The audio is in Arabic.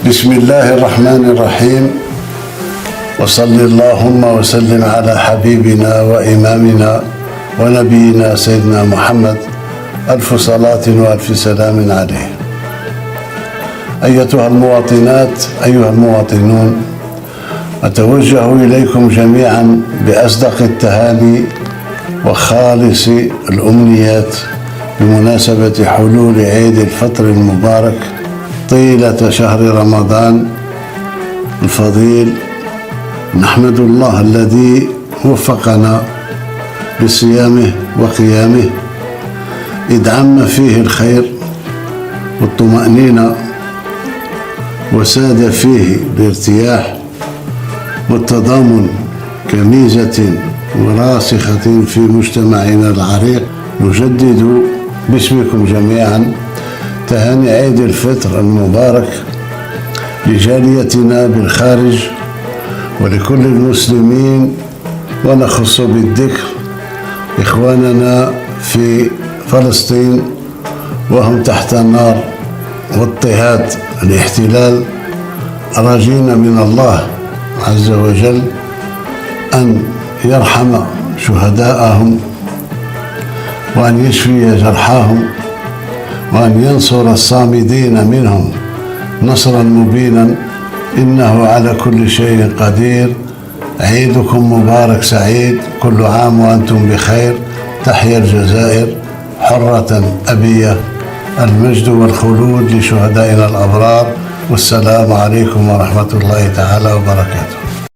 بسم الله الرحمن الرحيم، وصل اللهم وسلم على حبيبنا وإمامنا ونبينا سيدنا محمد، ألف صلاة وألف سلام عليه. أيتها المواطنات، أيها المواطنون، أتوجه إليكم جميعا بأصدق التهاني وخالص الأمنيات بمناسبة حلول عيد الفطر المبارك طيلة شهر رمضان الفضيل. نحمد الله الذي وفقنا لصيامه وقيامه، إذ عم فيه الخير والطمأنينة، وساد فيه الارتياح والتضامن كميزة وراسخة في مجتمعنا العريق. نجدد باسمكم جميعا تهاني عيد الفطر المبارك لجاليتنا بالخارج ولكل المسلمين، ونخص بالذكر إخواننا في فلسطين وهم تحت النار واضطهاد الاحتلال، راجين من الله عز وجل أن يرحم شهداءهم وأن يشفي جرحاهم وأن ينصر الصامدين منهم نصرا مبينا، إنه على كل شيء قدير. عيدكم مبارك سعيد، كل عام وأنتم بخير. تحيا الجزائر حرة أبية، المجد والخلود لشهدائنا الأبرار، والسلام عليكم ورحمة الله تعالى وبركاته.